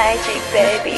magic, baby.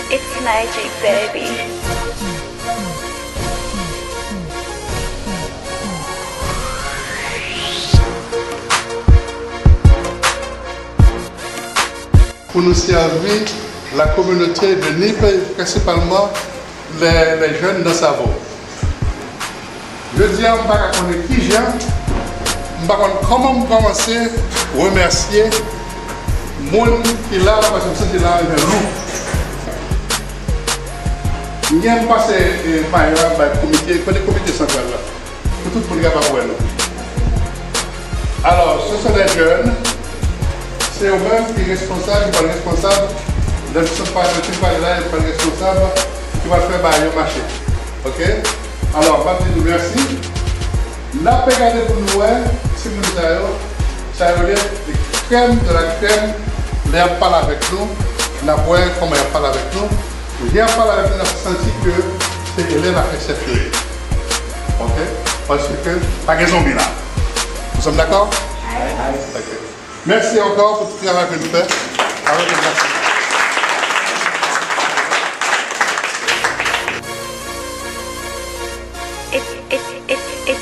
It's magic, baby. Pour nous servir la communauté de Nip, principalement les jeunes de Savo. Je dis à Mbaka qu'on est qui j'aime, comment commencer à remercier les gens qui sont là, parce que c'est là avec nous. Nous avons passé par le comité central là, pour tout le monde qui va voir nous. Alors, ce sont des jeunes, c'est eux-mêmes qui sont responsables, qui sont responsables, de ce parti-là, qui sont responsables, qui vont faire le marché. Ok? Alors, je vous merci. La pégade pour nous, si vous savez, ça veut dire les crèmes de la crème, les parlent avec nous, la boire comme ils parlent avec nous. J'ai parlé avec nous, on a senti que c'est Hélène qui a fait cette feuille. Ok? Parce que, pas de zombie là. Nous sommes d'accord? Oui. Merci encore pour tout le travail que nous faisons.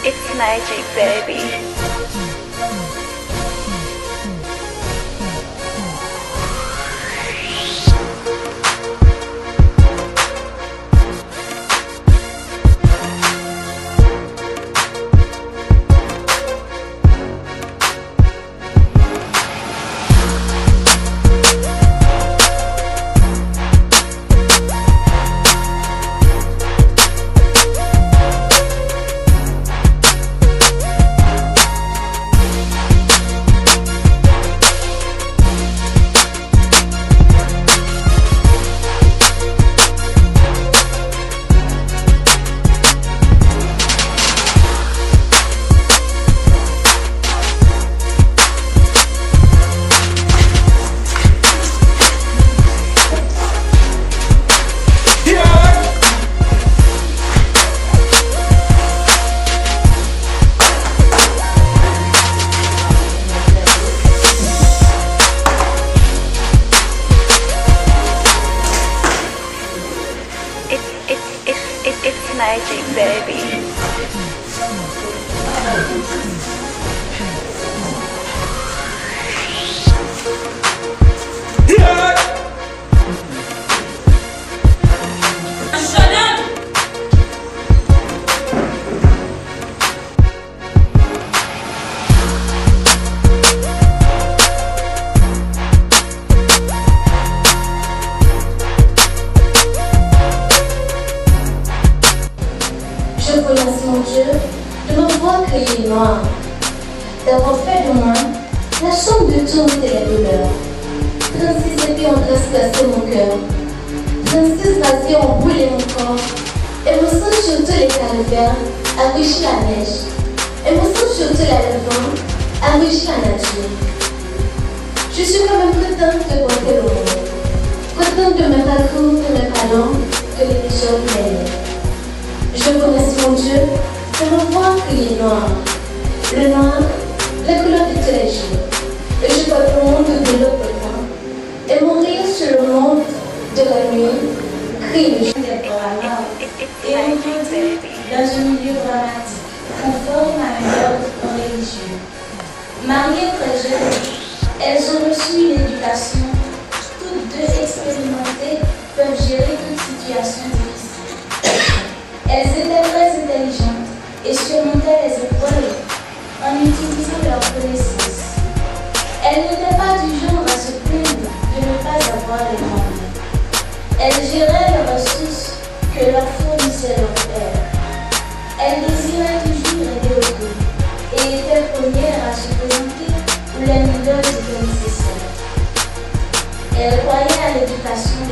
It's magic, baby. It's magic, baby. Je remercie mon Dieu de m'avoir créé noir, d'avoir fait de moi la somme de toutes les douleurs. 36 épées ont traspercé mon cœur, 36 razzies ont brûlé mon corps, et mon sang sur tous les calvaires a enrichi la neige, et mon sang sur tous les levants a enrichi la nature. Je suis quand même contente de porter le monde, contente de me parcourir pour le pardon que les pécheurs m'aiment. Je remercie mon Dieu de m'avoir créé noir. Le noir, la couleur de tous les jours. Et je porte le monde de l'autre temps. Et mourir sur le monde de la nuit, crie le jour. Et on grandit dans un milieu dramatique, conforme à un ordre religieux. Mariées très jeunes, elles ont reçu une éducation, toutes deux expérimentées peuvent gérer toute situation difficile. Elles étaient très intelligentes et surmontaient les épreuves en utilisant leurs connaissances. Elles n'étaient pas du genre à se plaindre de ne pas avoir les moyens. Elles géraient les ressources que leur fournissait leur père. Elles désiraient toujours aider autrui et étaient premières à se présenter où les mineurs étaient nécessaires. Elles croyaient à l'éducation.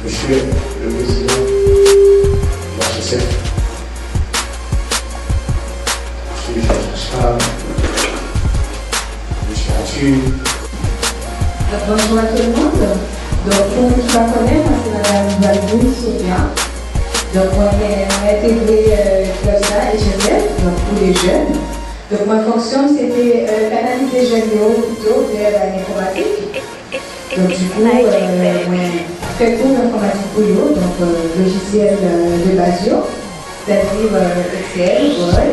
Monsieur le Président de la HSF, Monsieur Jean-Charles, Monsieur Arthur. Bonjour à tout le monde. Donc, pour ceux qui ne connaissent pas, c'est Mme Valdoune Sonia. Donc, on a intégré comme ça, HSF, donc pour les jeunes. Donc, ma fonction, c'était canaliser les jeunes plutôt vers l'informatique. Donc, du coup, fait cours d'informatique pour eux, donc logiciel de Basio, c'est-à-dire Excel, Word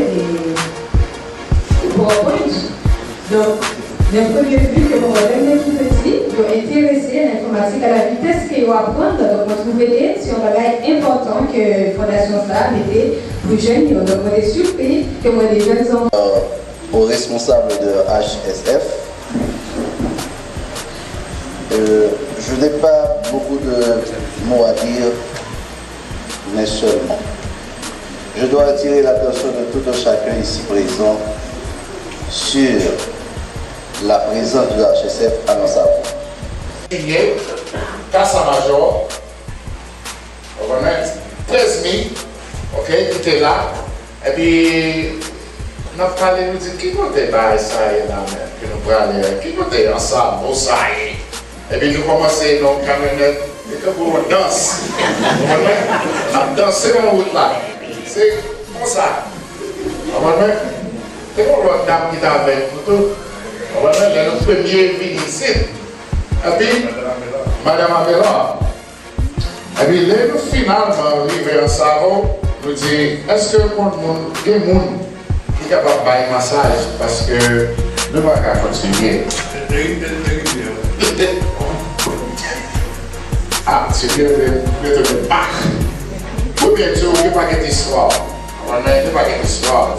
et PowerPoint. Donc, d'un premier vue, que mon même tout petit, ils ont intéressé à l'informatique à la vitesse qu'ils vont apprendre. Donc, on trouvait c'est un bagage important que Fondation SAB était plus jeune. Donc, on est surpris que moi, des jeunes enfants. Aux responsables de HSF, je n'ai pas beaucoup de mots à dire, mais seulement. Je dois attirer l'attention de tout un chacun ici présent sur la présence de HSF à nos savons. Casa Major, 13 000, ok, qui était là, et puis nous avons parlé, nous dit qui côté ça que nous prenons, qui côté ensemble, au ça. Et puis nous commençons dans la camionnette et que vous danse. On danse en route là. C'est comme ça. C'est comme l'autre dame qui est avec nous. Elle est notre premier venu ici. Et puis, Madame Amela. Et puis, là, nous finalement arrivons en Savo, nous disons, est-ce que le monde est capable de faire un massage parce que nous ne pouvons pas continuer. Ah, c'est bien de pas. Ou bien sûr, il n'y a pas d'histoire. On n'a pas d'histoire.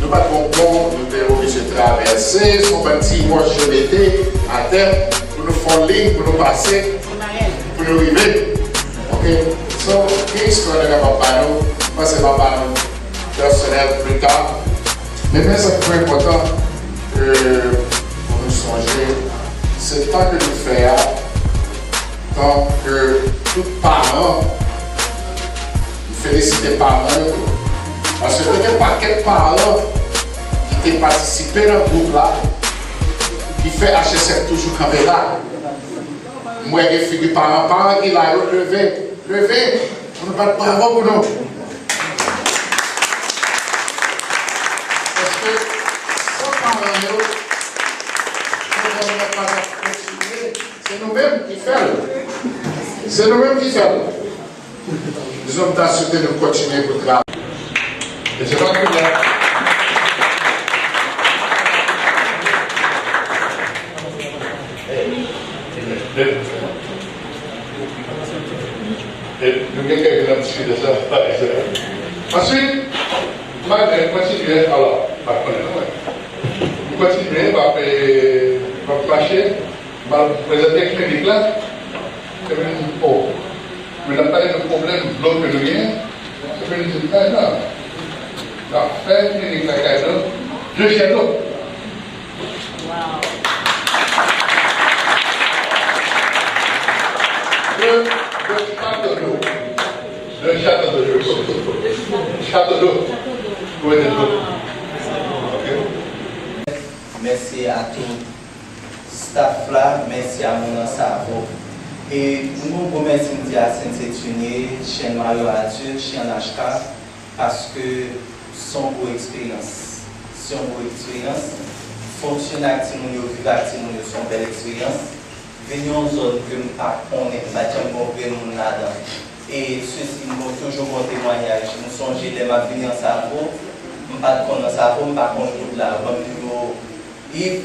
Nous ne pouvons pas nous obligés de traverser, son petit roche de l'été à terre, pour nous faire ligne, pour nous passer, pour nous arriver. Ok? Donc, qu'est-ce qu'on est capable de nous? Moi, c'est pas nous personnel plus tard. Mais c'est très important pour nous songer. C'est pas que nous faisons. Donc, tout parent, félicite les parents, parce que il y a pas quelques parents qui ont participé dans le groupe là, qui fait HSF toujours camper là. Moi, j'ai fait des parents qui l'ont levé, on ne parle pas bravo pour nous. Parce que sans parents, on ne va pas continuer, c'est nous-mêmes qui faisons. C'est nous-mêmes qui faisons. Nous sommes assurés de continuer pour travailler. Et c'est pas que nous quelqu'un qui a de ça. Ensuite, malgré continuer, alors, vous continuez, va flasher, va présenter une clinique là. Mais on n'a pas de problème de l'eau que nous avons. C'est une petite taille là. Donc, faire une clinique là, deux châteaux. Deux châteaux d'eau. Deux châteaux d'eau. Château d'eau. Pour aider l'eau. Merci à tout staff là, merci à mon cerveau. Et nous remercions à Saint-Étienne, chaîne Mario Arthur, chaîne HK, parce que son beau expérience. C'est une bonne expérience. Fonctionner avec Timounio, vivre avec Timounio, c'est une belle expérience. Venir en zone que nous ne connaissons pas, là-dedans. Et ceci nous toujours mon témoignage. Nous songeons de ma venir en cerveau, je ne sais pas de connaître en cerveau, je ne sais pas de là. Je vais Yves,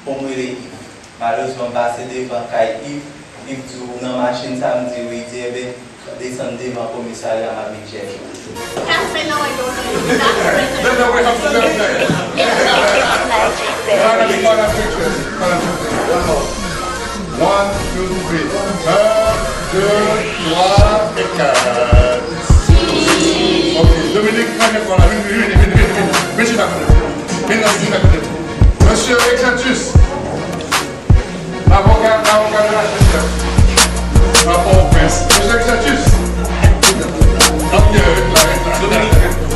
pour me Yves. malheureusement passé devant Yves. Yves dit dans la machine samedi, il dit descendre devant le commissariat à Michel. One, two, three. 1, 2, 3 et 4. Ok, Dominique, voilà, Monsieur Exantus, l'avocat de la chef. Monsieur Exantus. Dominique.